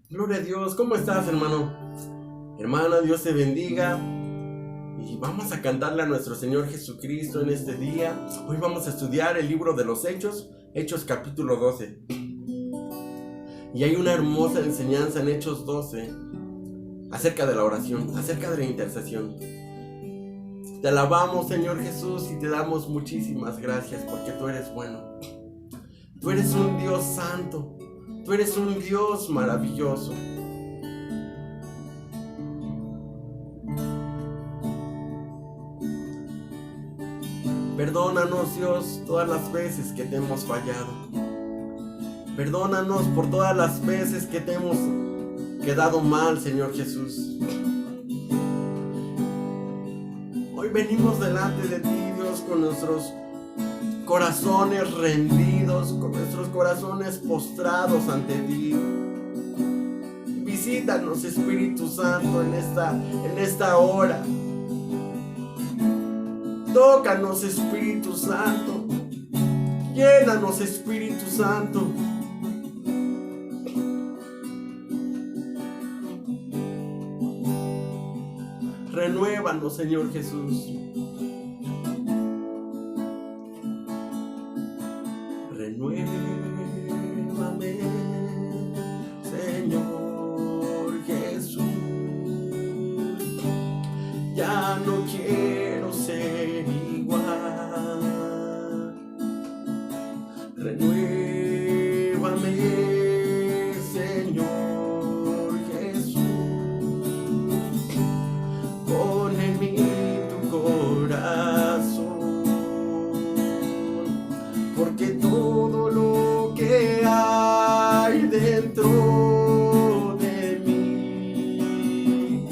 Gloria a Dios, ¿cómo estás, hermano? Hermana, Dios te bendiga. Y vamos a cantarle a nuestro Señor Jesucristo en este día. Hoy vamos a estudiar el libro de los Hechos, Hechos capítulo 12. Y hay una hermosa enseñanza en Hechos 12 acerca de la oración, acerca de la intercesión. Te alabamos, Señor Jesús, y te damos muchísimas gracias porque tú eres bueno. Tú eres un Dios santo. Tú eres un Dios maravilloso. Perdónanos, Dios, todas las veces que te hemos fallado. Perdónanos por todas las veces que te hemos quedado mal, Señor Jesús. Hoy venimos delante de ti, Dios, con nuestros corazones rendidos, con nuestros corazones postrados ante ti. Visítanos, Espíritu Santo, en esta hora. Tócanos, Espíritu Santo. Llénanos, Espíritu Santo. Renuévanos, Señor Jesús. Renuévame, Señor Jesús. Ya no quiero ser igual. Renuévame, Señor Jesús. Pon en mí tu corazón, porque todo lo que hay dentro de mí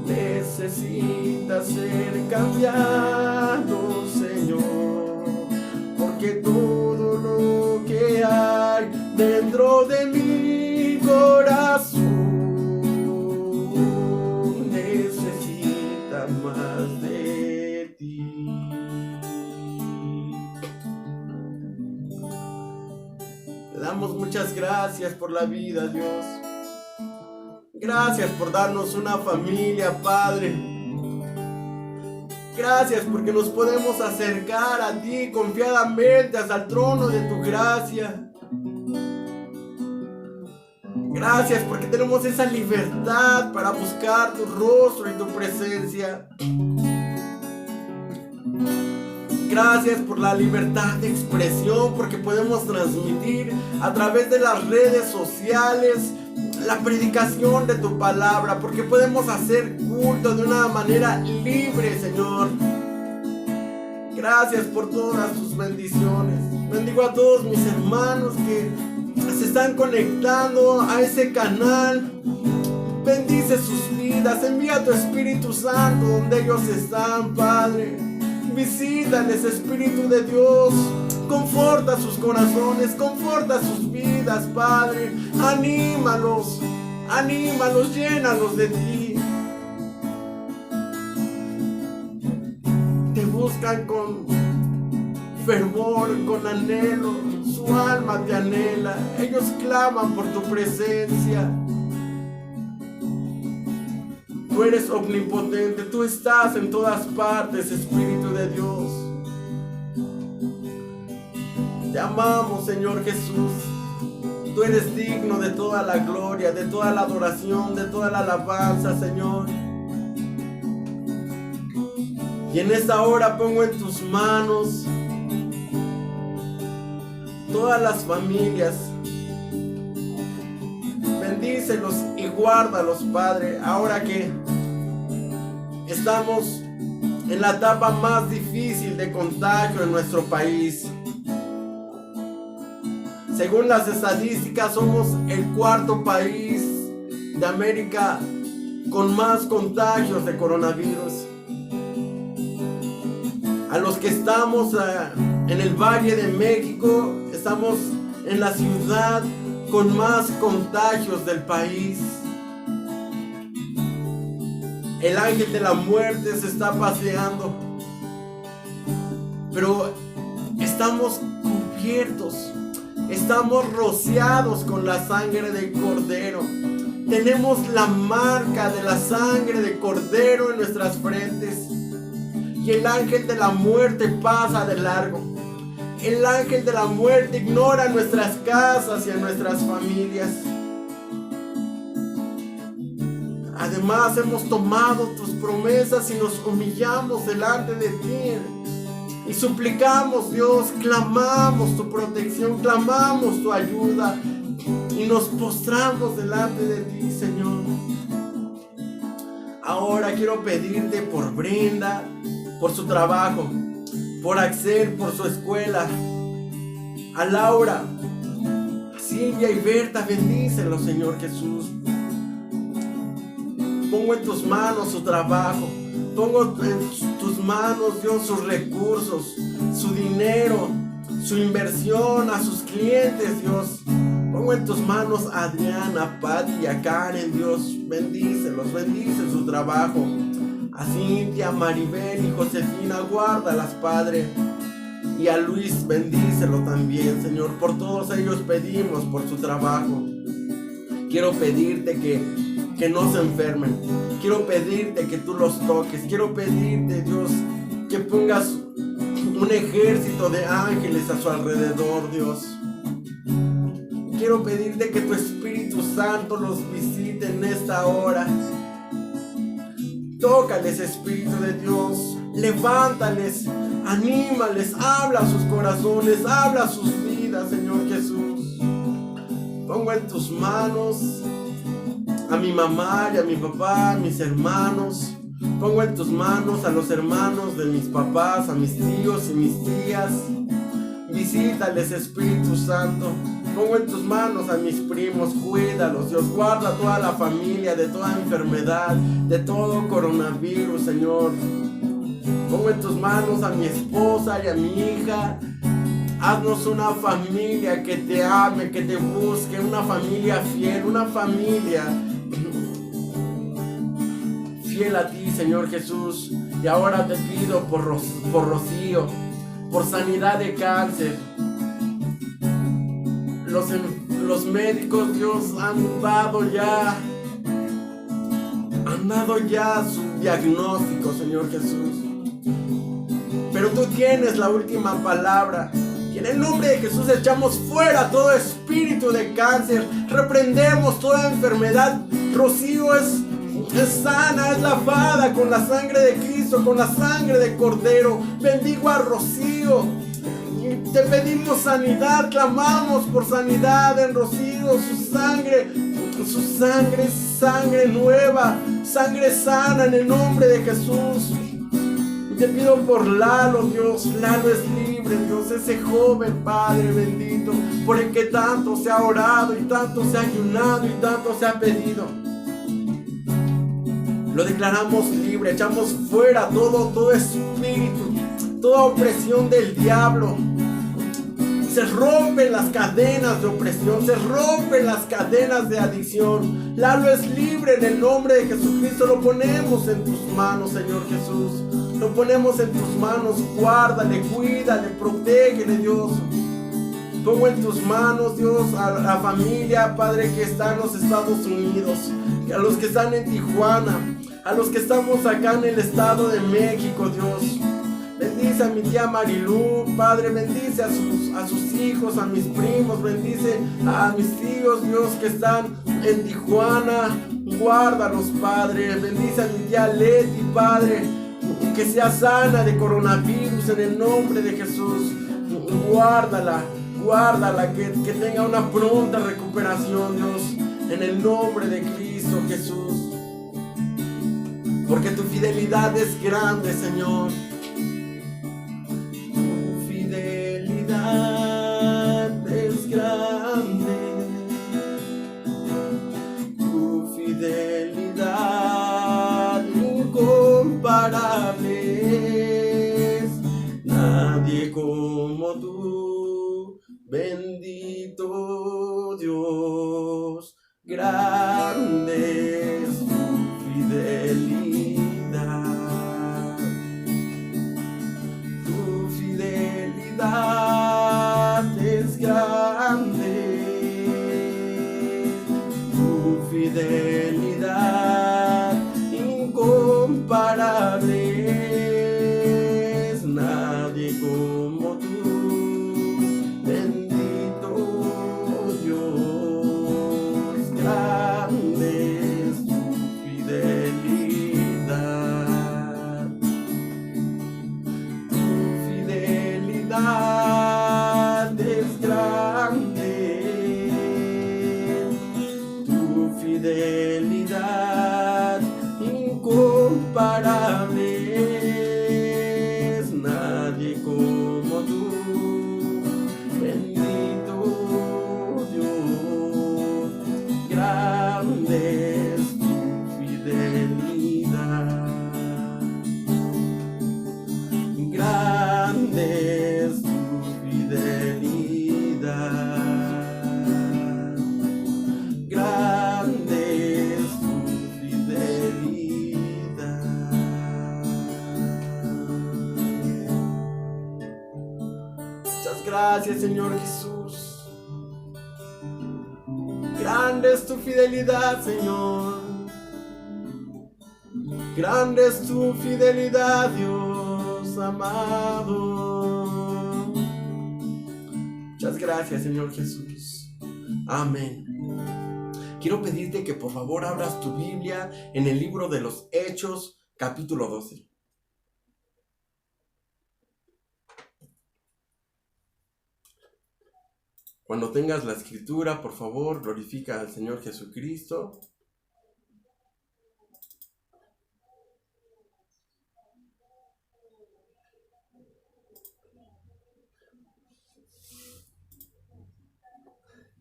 necesita ser cambiado, Señor, porque todo lo que hay dentro de mi corazón necesita más de ti. Te damos muchas gracias por la vida, Dios. Gracias por darnos una familia, Padre. Gracias porque nos podemos acercar a ti confiadamente hasta el trono de tu gracia. Gracias porque tenemos esa libertad para buscar tu rostro y tu presencia. Gracias por la libertad de expresión, porque podemos transmitir a través de las redes sociales la predicación de tu palabra, porque podemos hacer culto de una manera libre, Señor. Gracias por todas tus bendiciones. Bendigo a todos mis hermanos que se están conectando a ese canal. Bendice sus vidas. Envía tu Espíritu Santo donde ellos están, Padre. Visítales, Espíritu de Dios. Conforta sus corazones, conforta sus vidas, Padre. Anímalos, anímalos, llénalos de ti. Te buscan con fervor, con anhelo. Su alma te anhela. Ellos claman por tu presencia. Tú eres omnipotente, tú estás en todas partes, Espíritu de Dios. Te amamos, Señor Jesús. Tú eres digno de toda la gloria, de toda la adoración, de toda la alabanza, Señor. Y en esta hora pongo en tus manos todas las familias. Bendícelos y guárdalos, Padre, ahora que estamos en la etapa más difícil de contagio en nuestro país. Según las estadísticas, somos el cuarto país de América con más contagios de coronavirus. A los que estamos en el Valle de México, estamos en la ciudad con más contagios del país. El ángel de la muerte se está paseando, pero estamos cubiertos Estamos rociados con la sangre del Cordero. Tenemos la marca de la sangre del Cordero en nuestras frentes. Y el ángel de la muerte pasa de largo. El ángel de la muerte ignora nuestras casas y a nuestras familias. Además, hemos tomado tus promesas y nos humillamos delante de ti. Y suplicamos, Dios, clamamos tu protección, clamamos tu ayuda. Y nos postramos delante de ti, Señor. Ahora quiero pedirte por Brenda, por su trabajo, por Axel, por su escuela, a Laura, a Silvia y Berta, bendícelos, Señor Jesús. Pongo en tus manos su trabajo, pongo en tus manos, Dios, sus recursos, su dinero, su inversión, a sus clientes, Dios. Pongo en tus manos a Adriana, a Patti y a Karen, Dios, bendícelos, bendice su trabajo. A Cintia, Maribel y Josefina, guárdalas, Padre. Y a Luis, bendícelo también, Señor. Por todos ellos pedimos por su trabajo. Quiero pedirte que no se enfermen. Quiero pedirte que tú los toques. Quiero pedirte, Dios, que pongas un ejército de ángeles a su alrededor, Dios. Quiero pedirte que tu Espíritu Santo los visite en esta hora. Tócales, Espíritu de Dios, levántales, anímales, habla a sus corazones, habla a sus vidas, Señor Jesús. Pongo en tus manos a mi mamá y a mi papá, a mis hermanos. Pongo en tus manos a los hermanos de mis papás, a mis tíos y mis tías. Visítales, Espíritu Santo. Pongo en tus manos a mis primos, cuídalos, Dios, guarda a toda la familia de toda enfermedad, de todo coronavirus, Señor. Pongo en tus manos a mi esposa y a mi hija. Haznos una familia que te ame, que te busque, una familia fiel, una familia fiel a ti, Señor Jesús. Y ahora te pido por Rocío, por sanidad de cáncer. Los médicos, Dios, han dado ya su diagnóstico, Señor Jesús. Pero tú tienes la última palabra. Y en el nombre de Jesús echamos fuera todo espíritu de cáncer. Reprendemos toda enfermedad. Rocío es sana, es lavada con la sangre de Cristo, con la sangre de Cordero. Bendigo a Rocío. Te pedimos sanidad, clamamos por sanidad en Rocío. Su sangre es sangre nueva, sangre sana en el nombre de Jesús. Te pido por Lalo, Dios. Lalo es libre, Dios, ese joven, Padre bendito, por el que tanto se ha orado y tanto se ha ayunado y tanto se ha pedido. Lo declaramos libre, echamos fuera todo espíritu, toda opresión del diablo. Se rompen las cadenas de opresión, se rompen las cadenas de adicción. Lalo es libre en el nombre de Jesucristo. Lo ponemos en tus manos, Señor Jesús. Lo ponemos en tus manos. Guárdale, cuídale, protégele, Dios. Pongo en tus manos, Dios, a la familia, Padre, que está en los Estados Unidos, a los que están en Tijuana, a los que estamos acá en el Estado de México, Dios. Bendice a mi tía Marilú, Padre, bendice a sus hijos, a mis primos, bendice a mis tíos, Dios, que están en Tijuana. Guárdalos, Padre. Bendice a mi tía Leti, Padre, que sea sana de coronavirus en el nombre de Jesús. Guárdala, que tenga una pronta recuperación, Dios, en el nombre de Cristo Jesús. Porque tu fidelidad es grande, Señor. Es grande, tu fidelidad incomparable es, nadie como tú, bendito Dios, grande es tu fidelidad, tu fidelidad es grande. fidelidad incomparable es nadie como tú, bendito Dios, grande es tu fidelidad. Tu fidelidad es grande, tu fidelidad incomparable es nadie como tú, bendito Dios, grande es tu fidelidad, grande es tu fidelidad, grande es tu fidelidad. Muchas gracias, Señor Jesús. Grande es tu fidelidad, Señor. Grande es tu fidelidad, Dios amado. Muchas gracias, Señor Jesús. Amén. Quiero pedirte que por favor abras tu Biblia en el libro de los Hechos, capítulo 12. Cuando tengas la escritura, por favor, glorifica al Señor Jesucristo.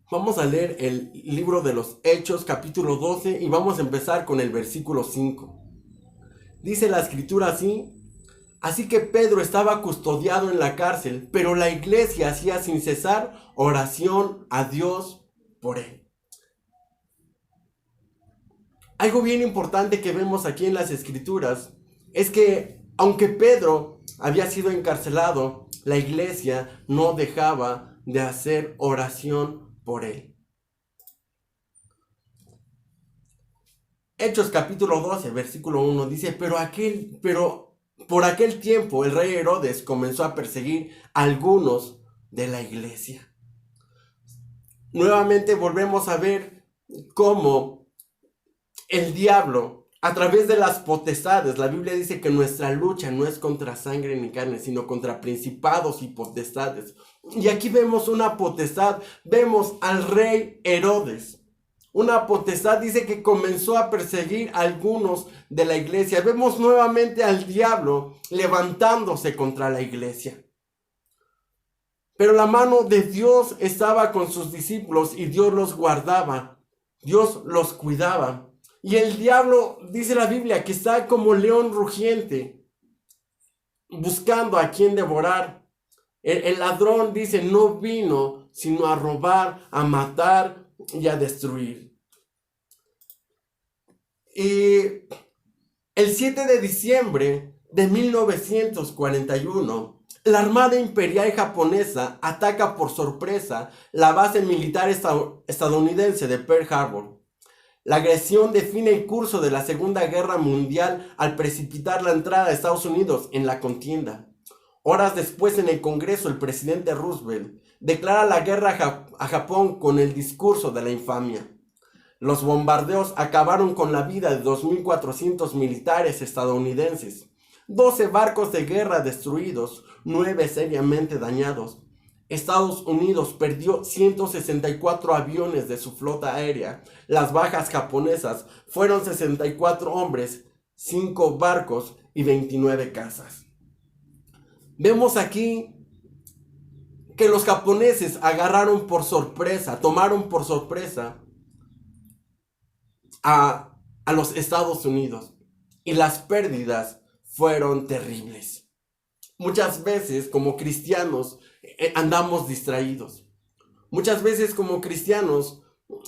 Vamos a leer el libro de los Hechos, capítulo 12, y vamos a empezar con el versículo 5. Dice la escritura así: así que Pedro estaba custodiado en la cárcel, pero la iglesia hacía sin cesar oración a Dios por él. Algo bien importante que vemos aquí en las escrituras es que aunque Pedro había sido encarcelado, la iglesia no dejaba de hacer oración por él. Hechos capítulo 12, versículo 1 dice: pero por aquel tiempo el rey Herodes comenzó a perseguir a algunos de la iglesia. Nuevamente volvemos a ver cómo el diablo, a través de las potestades, la Biblia dice que nuestra lucha no es contra sangre ni carne, sino contra principados y potestades. Y aquí vemos una potestad, vemos al rey Herodes. Una potestad dice que comenzó a perseguir a algunos de la iglesia. Vemos nuevamente al diablo levantándose contra la iglesia. Pero la mano de Dios estaba con sus discípulos y Dios los guardaba. Dios los cuidaba. Y el diablo, dice la Biblia, que está como león rugiente, buscando a quien devorar. El ladrón dice, no vino sino a robar, a matar y a destruir. Y el 7 de diciembre de 1941, la Armada Imperial Japonesa ataca por sorpresa la base militar estadounidense de Pearl Harbor. La agresión define el curso de la Segunda Guerra Mundial al precipitar la entrada de Estados Unidos en la contienda. Horas después, en el Congreso, el presidente Roosevelt declara la guerra a Japón con el discurso de la infamia. Los bombardeos acabaron con la vida de 2.400 militares estadounidenses, 12 barcos de guerra destruidos, 9 seriamente dañados. Estados Unidos perdió 164 aviones de su flota aérea. Las bajas japonesas fueron 64 hombres, 5 barcos y 29 casas. Vemos aquí que los japoneses agarraron por sorpresa, tomaron por sorpresa a los Estados Unidos, y las pérdidas fueron terribles. Muchas veces como cristianos andamos distraídos. Muchas veces como cristianos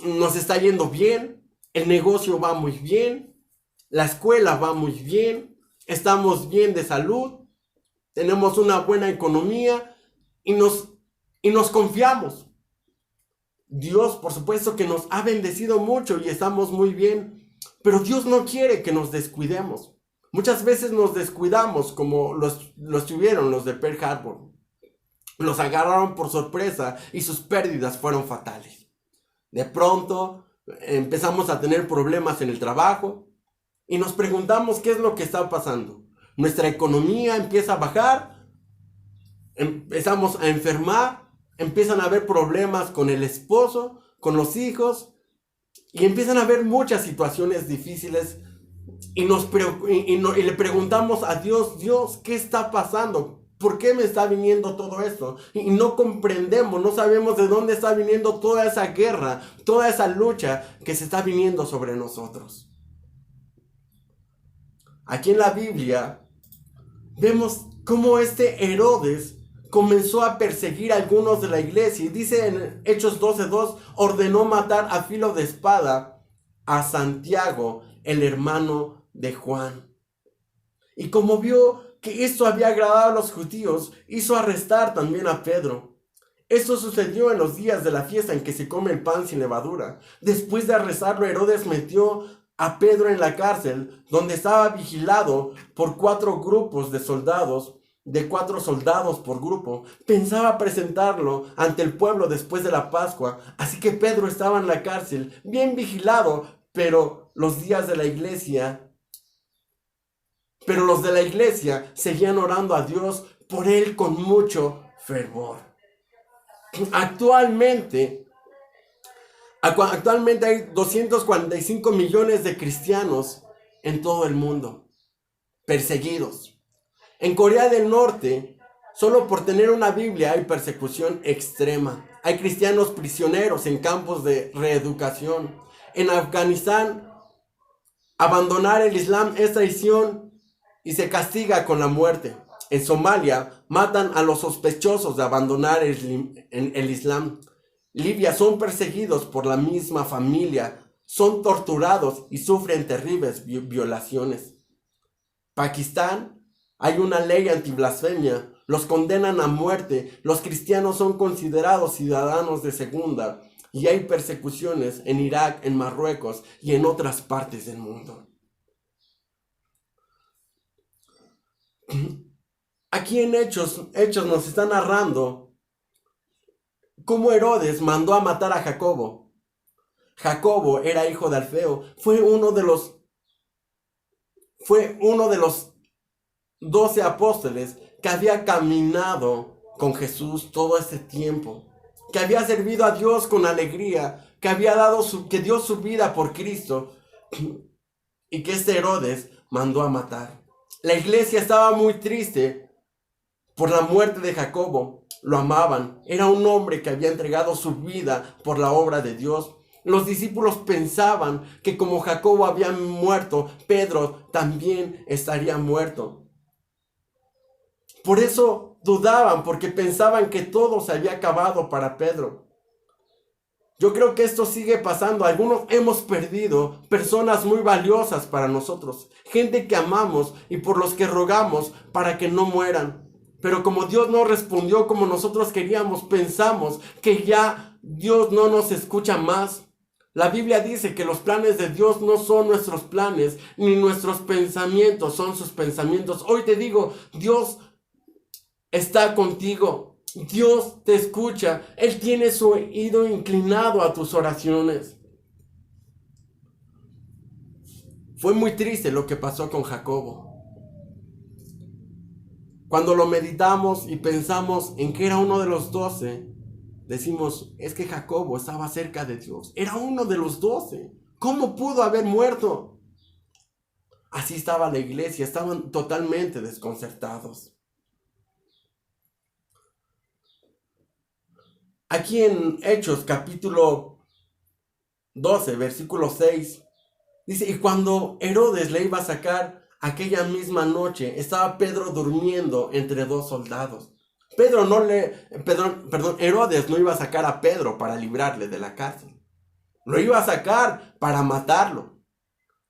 nos está yendo bien, el negocio va muy bien, la escuela va muy bien, estamos bien de salud, tenemos una buena economía y nos confiamos. Dios, por supuesto que nos ha bendecido mucho y estamos muy bien, pero Dios no quiere que nos descuidemos. Muchas veces nos descuidamos como los tuvieron los de Pearl Harbor. Los agarraron por sorpresa y sus pérdidas fueron fatales. De pronto empezamos a tener problemas en el trabajo y nos preguntamos qué es lo que está pasando. Nuestra economía empieza a bajar, empezamos a enfermar, empiezan a haber problemas con el esposo, con los hijos, y empiezan a haber muchas situaciones difíciles y le preguntamos a Dios, Dios, ¿qué está pasando? ¿Por qué me está viniendo todo esto? Y no comprendemos, no sabemos de dónde está viniendo toda esa guerra, toda esa lucha que se está viniendo sobre nosotros. Aquí en la Biblia vemos cómo este Herodes comenzó a perseguir a algunos de la iglesia. Y dice en Hechos 12:2, ordenó matar a filo de espada a Santiago, el hermano de Juan. Y como vio que esto había agradado a los judíos, hizo arrestar también a Pedro. Esto sucedió en los días de la fiesta en que se come el pan sin levadura. Después de arrestarlo, Herodes metió a Pedro en la cárcel, donde estaba vigilado por 4 grupos de soldados, de 4 soldados por grupo. Pensaba presentarlo ante el pueblo después de la Pascua, así que Pedro estaba en la cárcel, bien vigilado, pero los de la iglesia seguían orando a Dios por él con mucho fervor. Actualmente hay 245 millones de cristianos en todo el mundo, perseguidos. En Corea del Norte, solo por tener una Biblia hay persecución extrema. Hay cristianos prisioneros en campos de reeducación. En Afganistán, abandonar el Islam es traición y se castiga con la muerte. En Somalia, matan a los sospechosos de abandonar el Islam. Libia, son perseguidos por la misma familia, son torturados y sufren terribles violaciones. Pakistán, hay una ley antiblasfemia, los condenan a muerte, los cristianos son considerados ciudadanos de segunda y hay persecuciones en Irak, en Marruecos y en otras partes del mundo. Aquí en Hechos nos está narrando cómo Herodes mandó a matar a Jacobo. Jacobo era hijo de Alfeo, fue uno de los 12 apóstoles que había caminado con Jesús todo este tiempo, que había servido a Dios con alegría, que dio su vida por Cristo, y que este Herodes mandó a matar. La iglesia estaba muy triste por la muerte de Jacobo. Lo amaban, era un hombre que había entregado su vida por la obra de Dios. Los discípulos pensaban que como Jacobo había muerto, Pedro también estaría muerto. Por eso dudaban, porque pensaban que todo se había acabado para Pedro. Yo creo que esto sigue pasando. Algunos hemos perdido personas muy valiosas para nosotros, gente que amamos y por los que rogamos para que no mueran. Pero como Dios no respondió como nosotros queríamos, pensamos que ya Dios no nos escucha más. La Biblia dice que los planes de Dios no son nuestros planes, ni nuestros pensamientos son sus pensamientos. Hoy te digo, Dios está contigo. Dios te escucha. Él tiene su oído inclinado a tus oraciones. Fue muy triste lo que pasó con Jacobo. Cuando lo meditamos y pensamos en que era uno de los 12, decimos, es que Jacobo estaba cerca de Dios. Era uno de los 12. ¿Cómo pudo haber muerto? Así estaba la iglesia, estaban totalmente desconcertados. Aquí en Hechos capítulo 12, versículo 6, dice, y cuando Herodes le iba a sacar aquella misma noche, estaba Pedro durmiendo entre 2 soldados. Herodes no iba a sacar a Pedro para librarle de la cárcel. Lo iba a sacar para matarlo.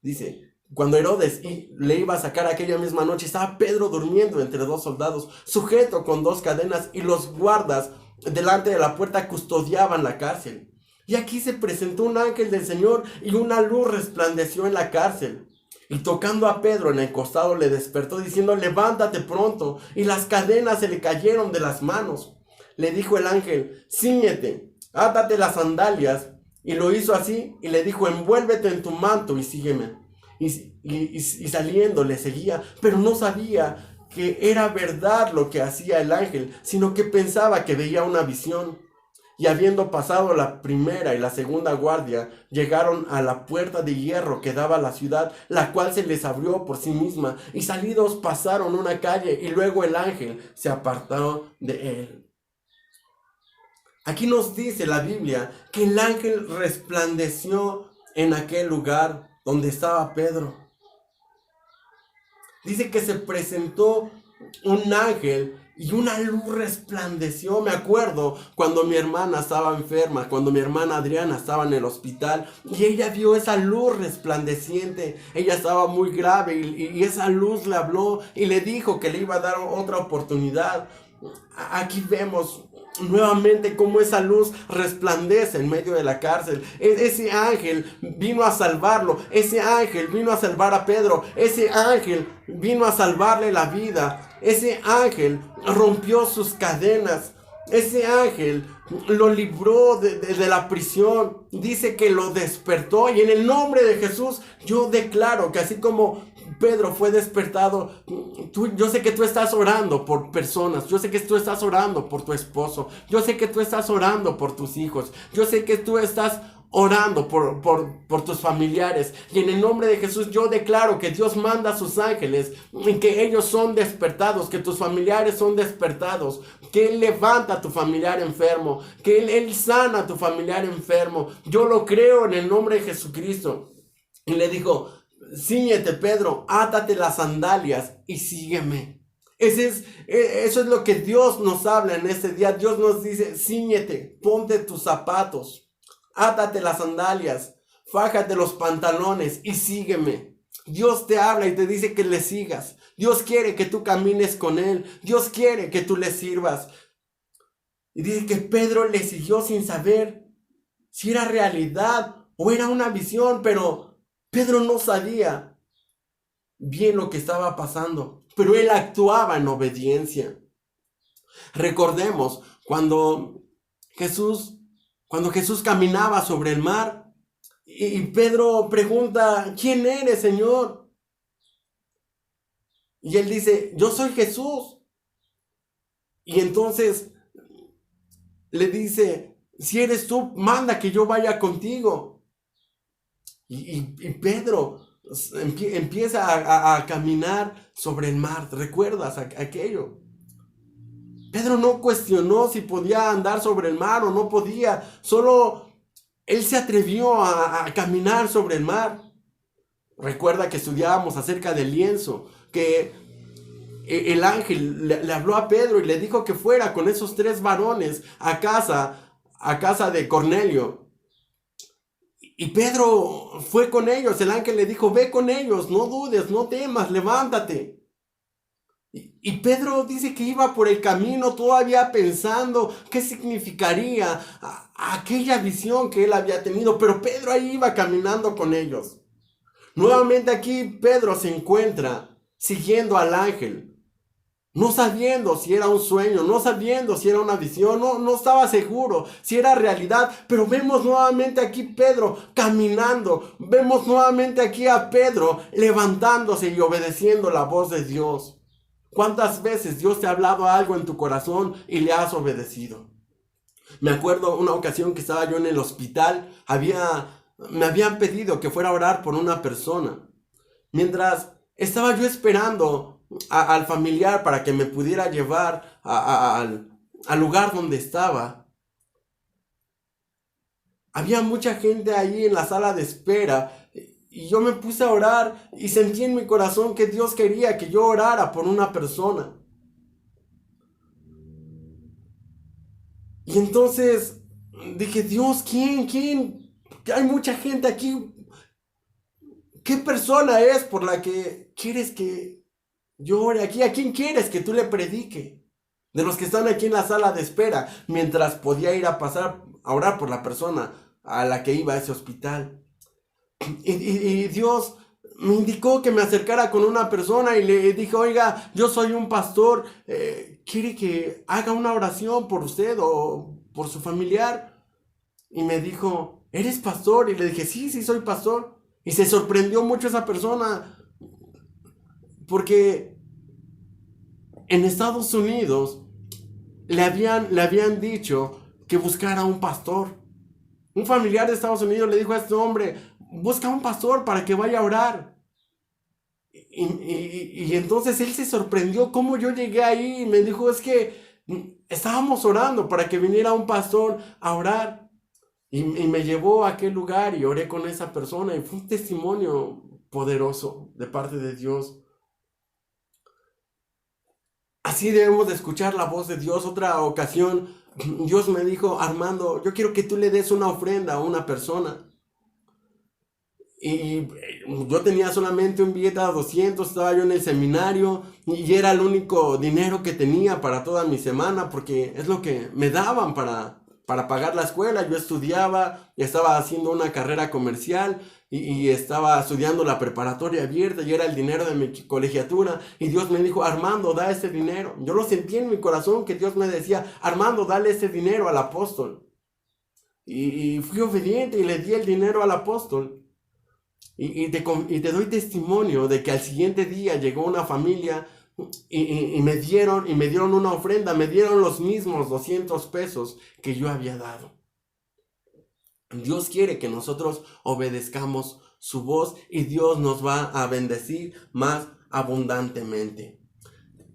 Dice, cuando Herodes le iba a sacar aquella misma noche, estaba Pedro durmiendo entre 2 soldados, sujeto con 2 cadenas, y los guardas delante de la puerta custodiaban la cárcel. Y aquí se presentó un ángel del Señor y una luz resplandeció en la cárcel. Y tocando a Pedro en el costado le despertó diciendo: levántate pronto. Y las cadenas se le cayeron de las manos. Le dijo el ángel: cíñete, átate las sandalias. Y lo hizo así y le dijo: envuélvete en tu manto y sígueme. Y saliendo le seguía, pero no sabía que era verdad lo que hacía el ángel, sino que pensaba que veía una visión. Y habiendo pasado la primera y la segunda guardia, llegaron a la puerta de hierro que daba a la ciudad, la cual se les abrió por sí misma, y salidos pasaron una calle, y luego el ángel se apartó de él. Aquí nos dice la Biblia que el ángel resplandeció en aquel lugar donde estaba Pedro. Dice que se presentó un ángel y una luz resplandeció. Me acuerdo cuando mi hermana estaba enferma, cuando mi hermana Adriana estaba en el hospital y ella vio esa luz resplandeciente. Ella estaba muy grave y esa luz le habló y le dijo que le iba a dar otra oportunidad. Aquí vemos nuevamente cómo esa luz resplandece en medio de la cárcel. Ese ángel vino a salvarlo. Ese ángel vino a salvar a Pedro. Ese ángel vino a salvarle la vida. Ese ángel rompió sus cadenas. Ese ángel lo libró de la prisión. Dice que lo despertó. Y en el nombre de Jesús yo declaro que así como Pedro fue despertado, yo sé que tú estás orando por personas. Yo sé que tú estás orando por tu esposo. Yo sé que tú estás orando por tus hijos. Yo sé que tú estás orando por tus familiares. Y en el nombre de Jesús yo declaro que Dios manda a sus ángeles y que ellos son despertados, que tus familiares son despertados, que Él levanta a tu familiar enfermo, que Él sana a tu familiar enfermo. Yo lo creo en el nombre de Jesucristo. Y le dijo: cíñete, Pedro, átate las sandalias y sígueme. Eso es lo que Dios nos habla en este día. Dios nos dice: cíñete, ponte tus zapatos, átate las sandalias, fájate los pantalones y sígueme. Dios te habla y te dice que le sigas. Dios quiere que tú camines con Él. Dios quiere que tú le sirvas. Y dice que Pedro le siguió sin saber si era realidad o era una visión, pero Pedro no sabía bien lo que estaba pasando, pero él actuaba en obediencia. Recordemos cuando Jesús caminaba sobre el mar y Pedro pregunta: ¿quién eres, Señor? Y él dice: yo soy Jesús. Y entonces le dice: si eres tú, manda que yo vaya contigo. Y Pedro empieza a caminar sobre el mar. ¿Recuerdas aquello? Pedro no cuestionó si podía andar sobre el mar o no podía. Solo él se atrevió a caminar sobre el mar. Recuerda que estudiábamos acerca del lienzo, que el ángel le habló a Pedro y le dijo que fuera con esos 3 varones a casa de Cornelio. Y Pedro fue con ellos. El ángel le dijo: ve con ellos, no dudes, no temas, levántate. Y Pedro dice que iba por el camino todavía pensando qué significaría aquella visión que él había tenido. Pero Pedro ahí iba caminando con ellos. Nuevamente aquí Pedro se encuentra siguiendo al ángel. No sabiendo si era un sueño, no sabiendo si era una visión, no estaba seguro si era realidad. Pero vemos nuevamente aquí Pedro caminando. Vemos nuevamente aquí a Pedro levantándose y obedeciendo la voz de Dios. ¿Cuántas veces Dios te ha hablado algo en tu corazón y le has obedecido? Me acuerdo una ocasión que estaba yo en el hospital. Me habían pedido que fuera a orar por una persona. Mientras estaba yo esperando al familiar para que me pudiera llevar al lugar donde estaba, había mucha gente ahí en la sala de espera y yo me puse a orar y sentí en mi corazón que Dios quería que yo orara por una persona. Y entonces dije: Dios, ¿quién? Hay mucha gente aquí. ¿Qué persona es por la que quieres que yo ore aquí? ¿A quién quieres que tú le predique? De los que están aquí en la sala de espera. Mientras podía ir a pasar a orar por la persona, a la que iba a ese hospital. Y Dios me indicó que me acercara con una persona y le dije, oiga, yo soy un pastor, ¿quiere que haga una oración por usted o por su familiar? Y me dijo, ¿eres pastor? Y le dije, sí, sí soy pastor. Y se sorprendió mucho esa persona porque en Estados Unidos le habían dicho que buscara un pastor. Un familiar de Estados Unidos le dijo a este hombre, busca un pastor para que vaya a orar. Y entonces él se sorprendió cómo yo llegué ahí y me dijo, es que estábamos orando para que viniera un pastor a orar. Y me llevó a aquel lugar y oré con esa persona y fue un testimonio poderoso de parte de Dios. Así debemos de escuchar la voz de Dios. Otra ocasión, Dios me dijo, Armando, yo quiero que tú le des una ofrenda a una persona. Y yo tenía solamente un billete a 200, estaba yo en el seminario y era el único dinero que tenía para toda mi semana porque es lo que me daban para pagar la escuela. Yo estudiaba y estaba haciendo una carrera comercial y estaba estudiando la preparatoria abierta y era el dinero de mi colegiatura. Y Dios me dijo, Armando, da ese dinero. Yo lo sentí en mi corazón que Dios me decía, Armando, dale ese dinero al apóstol. Y fui obediente y le di el dinero al apóstol. Y te doy testimonio de que al siguiente día llegó una familia y me dieron una ofrenda, me dieron los mismos 200 pesos que yo había dado. Dios quiere que nosotros obedezcamos su voz y Dios nos va a bendecir más abundantemente.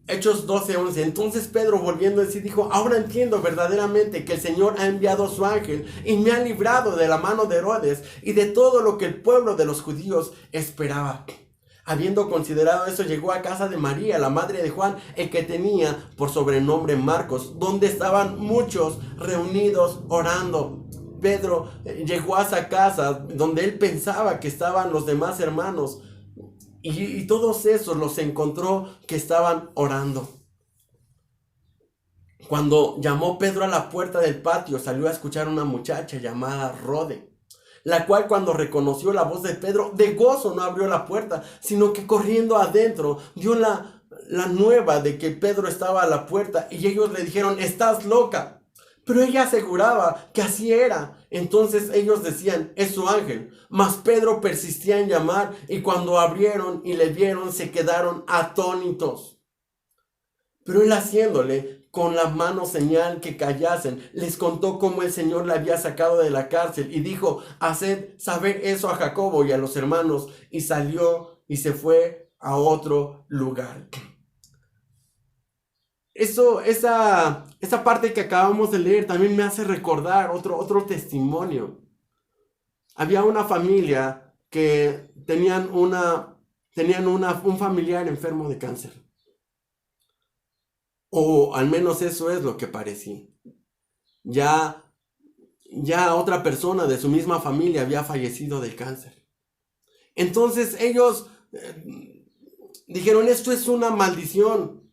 Hechos 12:11. Entonces Pedro, volviendo en sí, dijo, ahora entiendo verdaderamente que el Señor ha enviado a su ángel y me ha librado de la mano de Herodes y de todo lo que el pueblo de los judíos esperaba. Habiendo considerado eso, llegó a casa de María, la madre de Juan, el que tenía por sobrenombre Marcos, donde estaban muchos reunidos orando. Pedro llegó a esa casa donde él pensaba que estaban los demás hermanos. Y todos esos los encontró que estaban orando. Cuando llamó Pedro a la puerta del patio, salió a escuchar una muchacha llamada Rode, la cual cuando reconoció la voz de Pedro, de gozo no abrió la puerta, sino que corriendo adentro dio la nueva de que Pedro estaba a la puerta y ellos le dijeron, estás loca. Pero ella aseguraba que así era. Entonces ellos decían, es su ángel. Mas Pedro persistía en llamar y cuando abrieron y le vieron se quedaron atónitos. Pero él haciéndole con la mano señal que callasen, les contó cómo el Señor le había sacado de la cárcel y dijo, haced saber eso a Jacobo y a los hermanos. Y salió y se fue a otro lugar. Esa parte que acabamos de leer también me hace recordar otro testimonio. Había una familia que tenían un familiar enfermo de cáncer. O al menos eso es lo que parecía. Ya otra persona de su misma familia había fallecido del cáncer. Entonces ellos dijeron, esto es una maldición.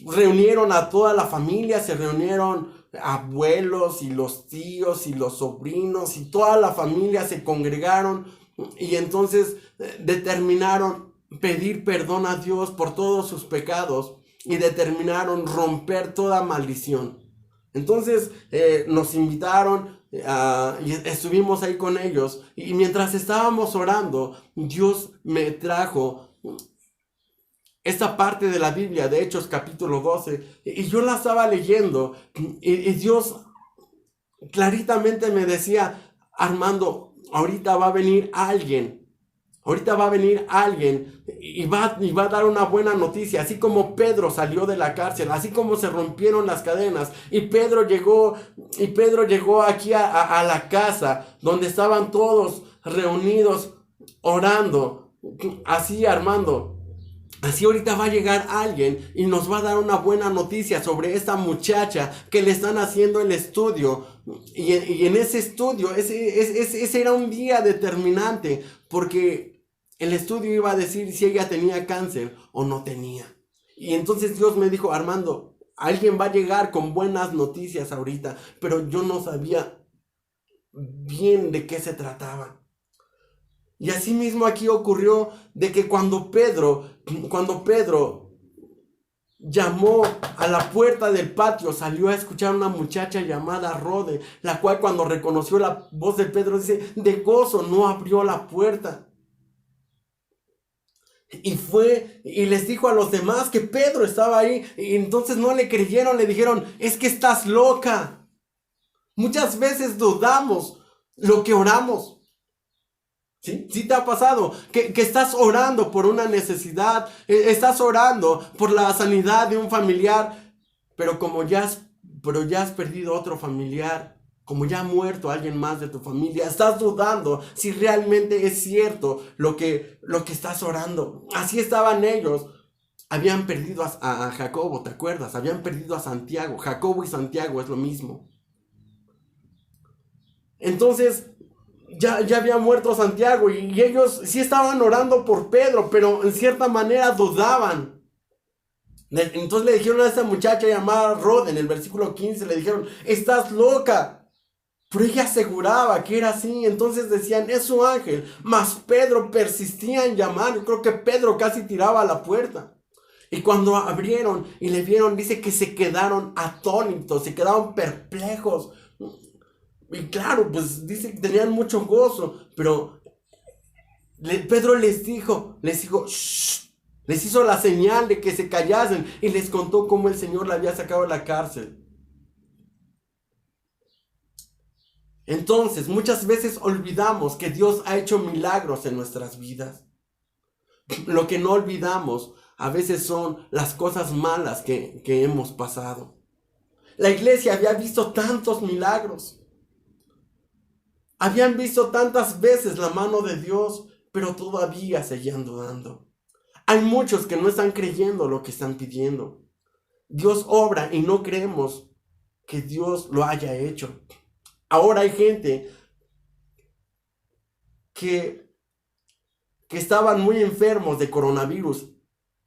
Reunieron a toda la familia, se reunieron abuelos y los tíos y los sobrinos y toda la familia se congregaron y entonces determinaron pedir perdón a Dios por todos sus pecados y determinaron romper toda maldición. Entonces nos invitaron y estuvimos ahí con ellos y mientras estábamos orando, Dios me trajo esta parte de la Biblia de Hechos capítulo 12 y yo la estaba leyendo y Dios claritamente me decía, Armando, ahorita va a venir alguien y va a dar una buena noticia, así como Pedro salió de la cárcel, así como se rompieron las cadenas y Pedro llegó aquí a la casa donde estaban todos reunidos orando, así Armando. Así ahorita va a llegar alguien y nos va a dar una buena noticia sobre esta muchacha que le están haciendo el estudio. Y en ese estudio, ese era un día determinante porque el estudio iba a decir si ella tenía cáncer o no tenía. Y entonces Dios me dijo, Armando, alguien va a llegar con buenas noticias ahorita, pero yo no sabía bien de qué se trataba. Y así mismo aquí ocurrió de que cuando Pedro llamó a la puerta del patio, salió a escuchar a una muchacha llamada Rode, la cual cuando reconoció la voz de Pedro, dice, de gozo no abrió la puerta. Y fue y les dijo a los demás que Pedro estaba ahí, y entonces no le creyeron, le dijeron, es que estás loca. Muchas veces dudamos lo que oramos. ¿Sí? ¿Sí te ha pasado? Que estás orando por una necesidad, estás orando por la sanidad de un familiar, pero ya has perdido otro familiar, como ya ha muerto alguien más de tu familia, estás dudando si realmente es cierto lo que estás orando. Así estaban ellos. Habían perdido a Jacobo, ¿te acuerdas? Habían perdido a Santiago. Jacobo y Santiago es lo mismo. Entonces, ya había muerto Santiago y ellos sí estaban orando por Pedro, pero en cierta manera dudaban. Entonces le dijeron a esa muchacha llamada Rod, en el versículo 15, le dijeron, estás loca. Pero ella aseguraba que era así. Entonces decían, es su ángel. Mas Pedro persistía en llamar. Yo creo que Pedro casi tiraba a la puerta. Y cuando abrieron y le vieron, dice que se quedaron atónitos, se quedaron perplejos. Y claro, pues dice que tenían mucho gozo, pero Pedro les dijo, shh, les hizo la señal de que se callasen y les contó cómo el Señor la había sacado de la cárcel. Entonces, muchas veces olvidamos que Dios ha hecho milagros en nuestras vidas. Lo que no olvidamos a veces son las cosas malas que hemos pasado. La iglesia había visto tantos milagros. Habían visto tantas veces la mano de Dios, pero todavía seguían dudando. Hay muchos que no están creyendo lo que están pidiendo. Dios obra y no creemos que Dios lo haya hecho. Ahora hay gente que estaban muy enfermos de coronavirus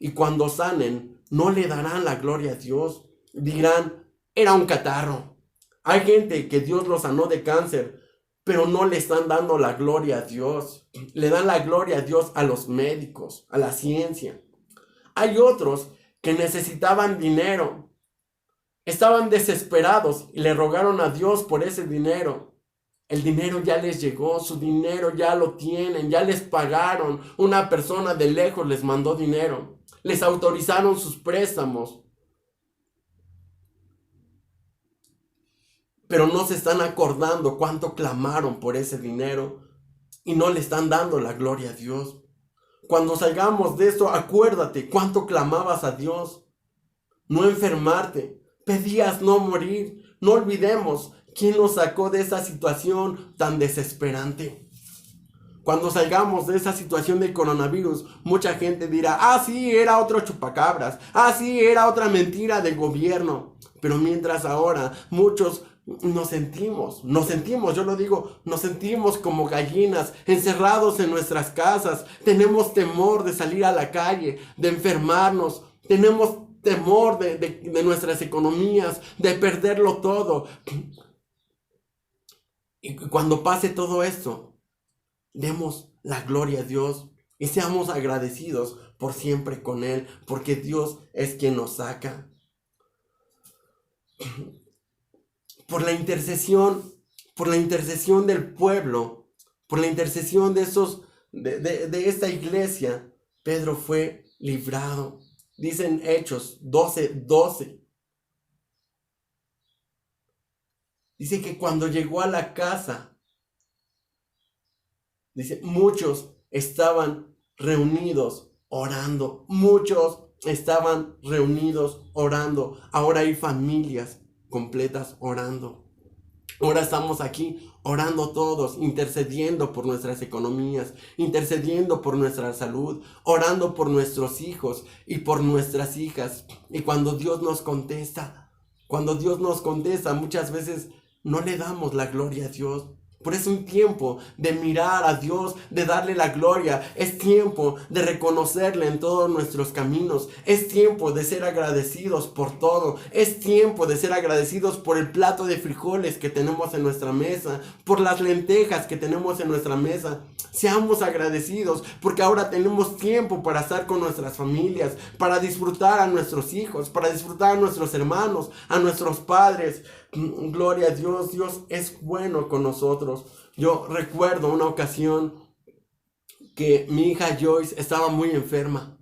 y cuando sanen no le darán la gloria a Dios. Dirán, era un catarro. Hay gente que Dios los sanó de cáncer, pero no le están dando la gloria a Dios. Le dan la gloria a Dios a los médicos, a la ciencia. Hay otros que necesitaban dinero. Estaban desesperados y le rogaron a Dios por ese dinero. El dinero ya les llegó, su dinero ya lo tienen, ya les pagaron. Una persona de lejos les mandó dinero. Les autorizaron sus préstamos. Pero no se están acordando cuánto clamaron por ese dinero y no le están dando la gloria a Dios. Cuando salgamos de esto, acuérdate cuánto clamabas a Dios. No enfermarte, pedías no morir. No olvidemos quién nos sacó de esa situación tan desesperante. Cuando salgamos de esa situación del coronavirus, mucha gente dirá, sí, era otro chupacabras. Sí, era otra mentira del gobierno. Pero mientras ahora muchos nos sentimos, yo lo digo, nos sentimos como gallinas, encerrados en nuestras casas. Tenemos temor de salir a la calle, de enfermarnos. Tenemos temor de nuestras economías, de perderlo todo. Y cuando pase todo esto, demos la gloria a Dios y seamos agradecidos por siempre con Él, porque Dios es quien nos saca. Por la intercesión del pueblo, por la intercesión de esta iglesia, Pedro fue librado. Dicen Hechos 12:12. Dice que cuando llegó a la casa, dice, muchos estaban reunidos orando. Muchos estaban reunidos orando. Ahora hay familias completas orando. Ahora estamos aquí orando todos, intercediendo por nuestras economías, intercediendo por nuestra salud, orando por nuestros hijos y por nuestras hijas. Y cuando Dios nos contesta, muchas veces no le damos la gloria a Dios, Por eso es un tiempo de mirar a Dios, de darle la gloria. Es tiempo de reconocerle en todos nuestros caminos. Es tiempo de ser agradecidos por todo. Es tiempo de ser agradecidos por el plato de frijoles que tenemos en nuestra mesa, por las lentejas que tenemos en nuestra mesa. Seamos agradecidos porque ahora tenemos tiempo para estar con nuestras familias, para disfrutar a nuestros hijos, para disfrutar a nuestros hermanos, a nuestros padres. Gloria a Dios, Dios es bueno con nosotros. Yo recuerdo una ocasión que mi hija Joyce estaba muy enferma.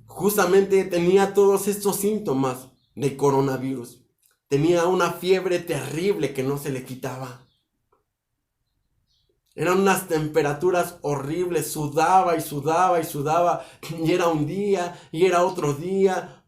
Justamente tenía todos estos síntomas de coronavirus. Tenía una fiebre terrible que no se le quitaba. Eran unas temperaturas horribles, sudaba y sudaba y sudaba, y era un día, y era otro día,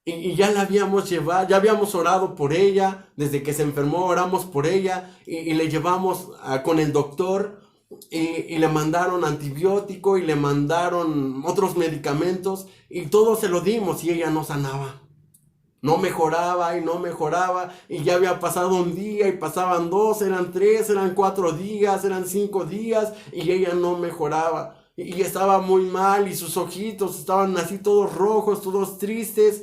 y ya la habíamos llevado, ya habíamos orado por ella, desde que se enfermó oramos por ella, y le llevamos con el doctor, y le mandaron antibiótico, y le mandaron otros medicamentos, y todo se lo dimos, y ella no sanaba. No mejoraba y no mejoraba, y ya había pasado un día y pasaban 2, eran 3, eran 4 días, eran 5 días y ella no mejoraba y estaba muy mal y sus ojitos estaban así todos rojos, todos tristes.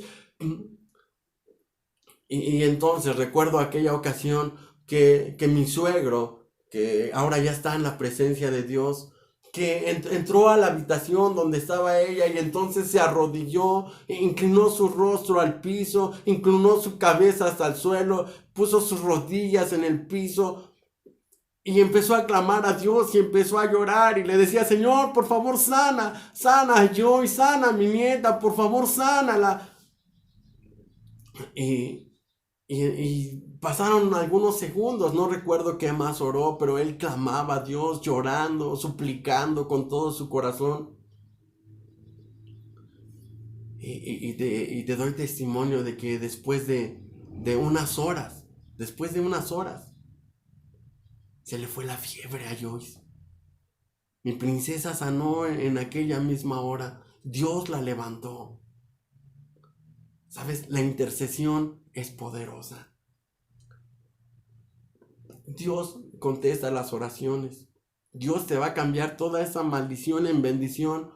Y entonces recuerdo aquella ocasión que mi suegro, que ahora ya está en la presencia de Dios, que entró a la habitación donde estaba ella y entonces se arrodilló, inclinó su rostro al piso, inclinó su cabeza hasta el suelo, puso sus rodillas en el piso y empezó a clamar a Dios y empezó a llorar y le decía: Señor, por favor, sana, sana a Joy, sana a mi nieta, por favor, sánala. Y pasaron algunos segundos, no recuerdo qué más oró, pero él clamaba a Dios llorando, suplicando con todo su corazón. Y te doy testimonio de que después de unas horas, se le fue la fiebre a Joyce. Mi princesa sanó en aquella misma hora. Dios la levantó. ¿Sabes? La intercesión es poderosa. Dios contesta las oraciones. Dios te va a cambiar toda esa maldición en bendición.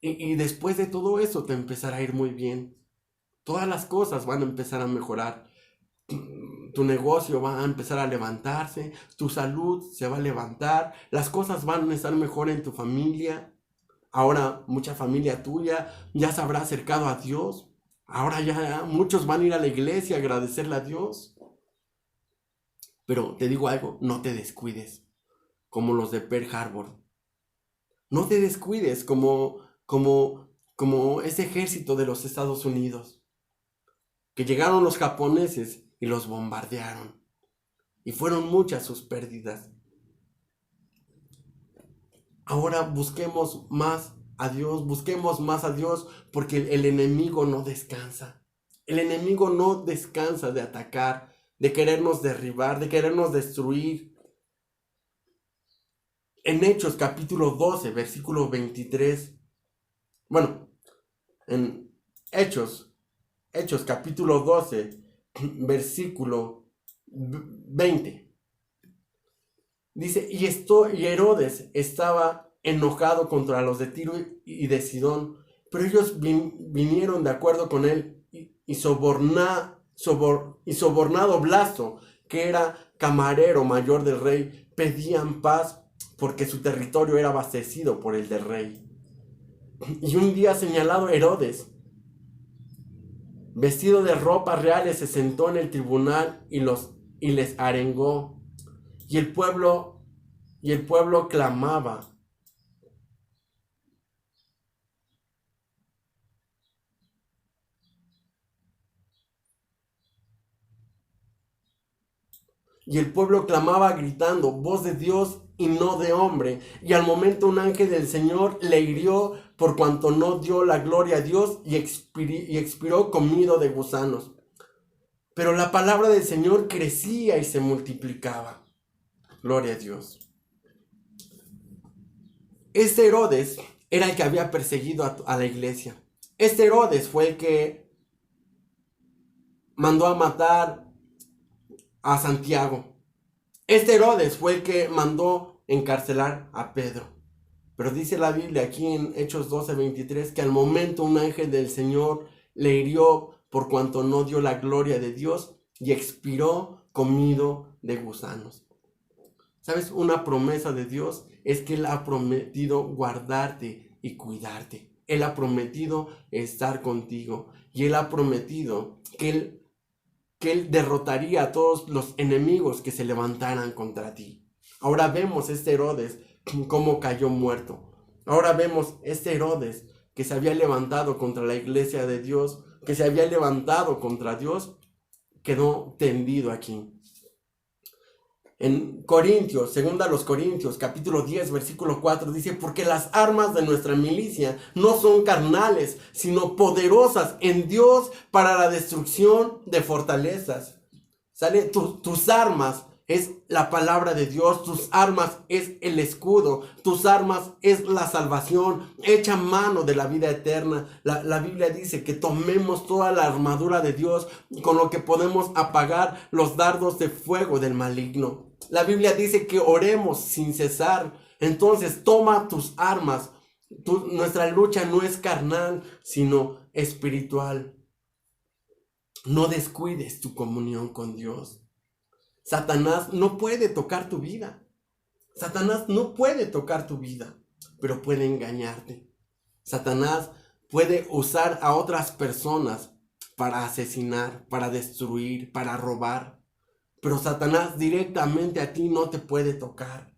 Y después de todo eso te empezará a ir muy bien. Todas las cosas van a empezar a mejorar. Tu negocio va a empezar a levantarse. Tu salud se va a levantar. Las cosas van a estar mejor en tu familia. Ahora mucha familia tuya ya se habrá acercado a Dios. Ahora ya muchos van a ir a la iglesia a agradecerle a Dios. Pero te digo algo, no te descuides, como los de Pearl Harbor. No te descuides como ese ejército de los Estados Unidos, que llegaron los japoneses y los bombardearon. Y fueron muchas sus pérdidas. Ahora busquemos más a Dios, porque el enemigo no descansa. El enemigo no descansa de atacar, de querernos derribar, de querernos destruir. En Hechos capítulo 12, versículo 23. Bueno, en Hechos capítulo 12, versículo 20. Dice: y Herodes estaba enojado contra los de Tiro y de Sidón, pero ellos vinieron de acuerdo con él y sobornado Blasto, que era camarero mayor del rey, pedían paz porque su territorio era abastecido por el del rey. Y un día señalado, Herodes, vestido de ropas reales, se sentó en el tribunal y les arengó. Y el pueblo clamaba. Y el pueblo clamaba gritando: voz de Dios y no de hombre. Y al momento un ángel del Señor le hirió por cuanto no dio la gloria a Dios y expiró comido de gusanos. Pero la palabra del Señor crecía y se multiplicaba. Gloria a Dios. Este Herodes era el que había perseguido a la iglesia. Este Herodes fue el que mandó a matar a Santiago. Este Herodes fue el que mandó encarcelar a Pedro. Pero dice la Biblia aquí en Hechos 12:23 que al momento un ángel del Señor le hirió por cuanto no dio la gloria de Dios y expiró comido de gusanos. ¿Sabes? Una promesa de Dios es que Él ha prometido guardarte y cuidarte. Él ha prometido estar contigo y Él ha prometido que Él derrotaría a todos los enemigos que se levantaran contra ti. Ahora vemos este Herodes cómo cayó muerto. Ahora vemos este Herodes que se había levantado contra la iglesia de Dios, que se había levantado contra Dios, quedó tendido aquí. En Corintios, 2 Corintios, capítulo 10, versículo 4, dice: porque las armas de nuestra milicia no son carnales, sino poderosas en Dios para la destrucción de fortalezas. ¿Sale? Tus armas es la palabra de Dios, tus armas es el escudo, tus armas es la salvación, hecha mano de la vida eterna. La Biblia dice que tomemos toda la armadura de Dios con lo que podemos apagar los dardos de fuego del maligno. La Biblia dice que oremos sin cesar. Entonces toma tus armas. Nuestra lucha no es carnal, sino espiritual. No descuides tu comunión con Dios. Satanás no puede tocar tu vida. Satanás no puede tocar tu vida, pero puede engañarte. Satanás puede usar a otras personas para asesinar, para destruir, para robar. Pero Satanás directamente a ti no te puede tocar.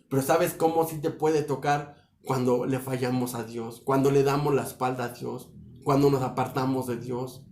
Pero ¿sabes cómo sí te puede tocar? Cuando le fallamos a Dios, cuando le damos la espalda a Dios, cuando nos apartamos de Dios.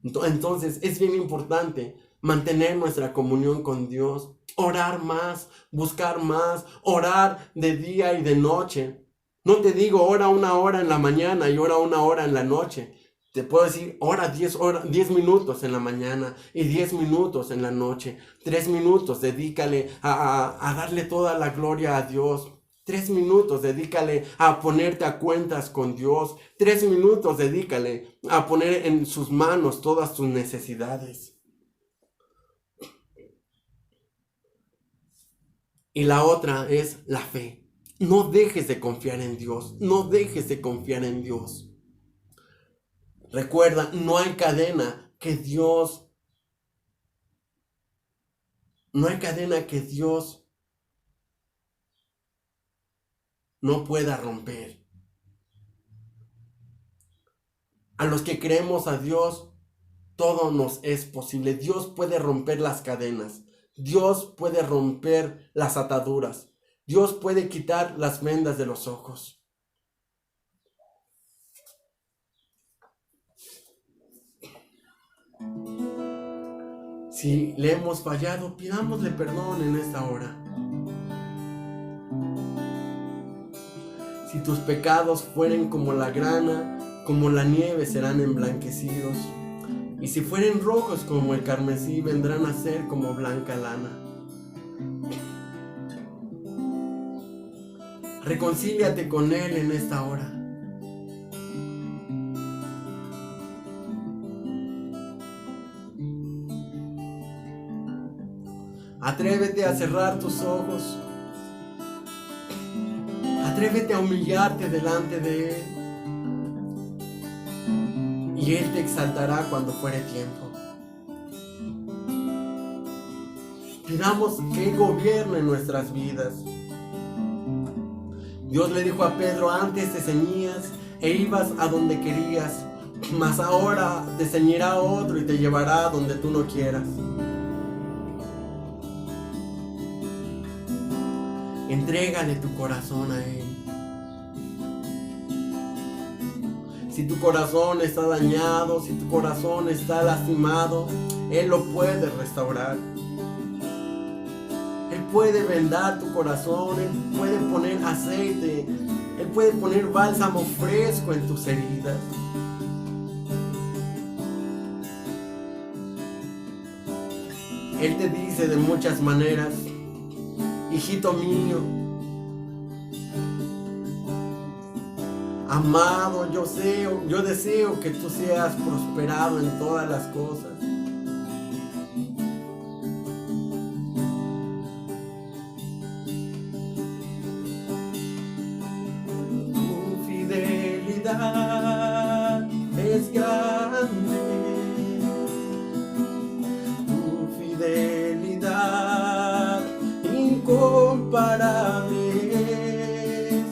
Entonces es bien importante mantener nuestra comunión con Dios, orar más, buscar más, orar de día y de noche. No te digo ora 1 hora en la mañana y ora 1 hora en la noche. Te puedo decir ora 10 minutos en la mañana y 10 minutos en la noche. 3 minutos dedícale a darle toda la gloria a Dios. 3 minutos dedícale a ponerte a cuentas con Dios. 3 minutos dedícale a poner en sus manos todas tus necesidades. Y la otra es la fe. No dejes de confiar en Dios. No dejes de confiar en Dios. Recuerda, no hay cadena que Dios no pueda romper. A los que creemos a Dios, todo nos es posible. Dios puede romper las cadenas. Dios puede romper las ataduras. Dios puede quitar las vendas de los ojos. Si le hemos fallado, pidámosle perdón en esta hora. Si tus pecados fueren como la grana, como la nieve serán emblanquecidos. Y si fueren rojos como el carmesí, vendrán a ser como blanca lana. Reconcíliate con Él en esta hora. Atrévete a cerrar tus ojos. Atrévete a humillarte delante de Él. Y Él te exaltará cuando fuere tiempo. Pidamos que Él gobierne nuestras vidas. Dios le dijo a Pedro: antes te ceñías e ibas a donde querías, mas ahora te ceñirá otro y te llevará a donde tú no quieras. Entrégale tu corazón a Él. Si tu corazón está dañado, si tu corazón está lastimado, Él lo puede restaurar. Él puede vendar tu corazón, Él puede poner aceite, Él puede poner bálsamo fresco en tus heridas. Él te dice de muchas maneras: hijito mío, amado, yo deseo que tú seas prosperado en todas las cosas fidelidad es grande. Tu fidelidad incomparable.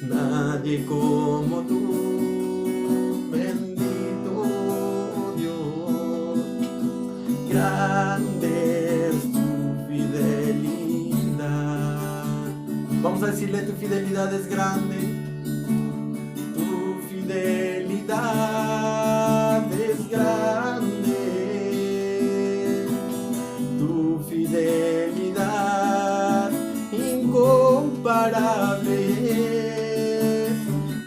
Nadie como tú, bendito Dios. Grande es tu fidelidad. Vamos a decirle: tu fidelidad es grande. Tu fidelidad es grande. Tu fidelidad incomparable.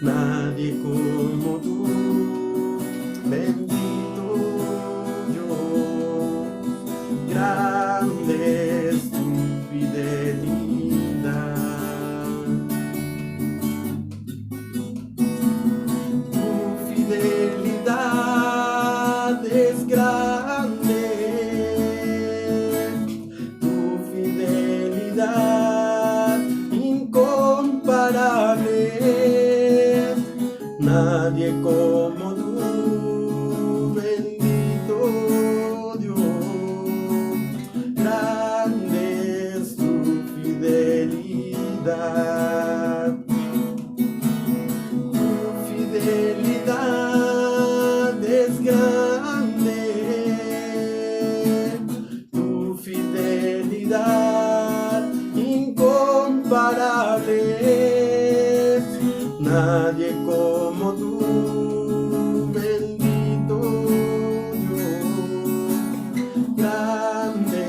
Nadie como tú, bendito Dios. Grande es tu fidelidad. Tu fidelidad es grande. Tu fidelidad incomparable. Nadie como tú, bendito Dios. Grande es tu fidelidad. Tu fidelidad es grande. Tu fidelidad incomparable. Nadie como tú, bendito Dios. Grande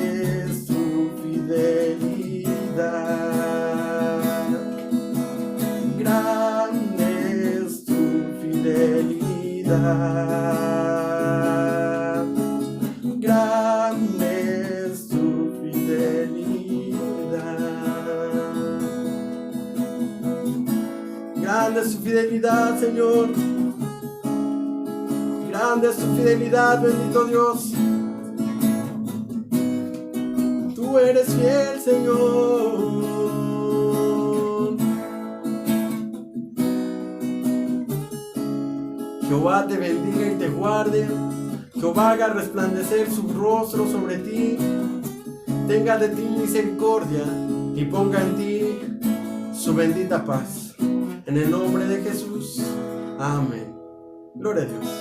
es tu fidelidad. Grande es tu fidelidad. Grande es tu fidelidad. Grande es su fidelidad, Señor. Grande es su fidelidad, bendito Dios. Tú eres fiel, Señor. Jehová te bendiga y te guarde. Jehová haga resplandecer su rostro sobre ti. Tenga de ti misericordia y ponga en ti su bendita paz. En el nombre de Jesús. Amén. Gloria a Dios.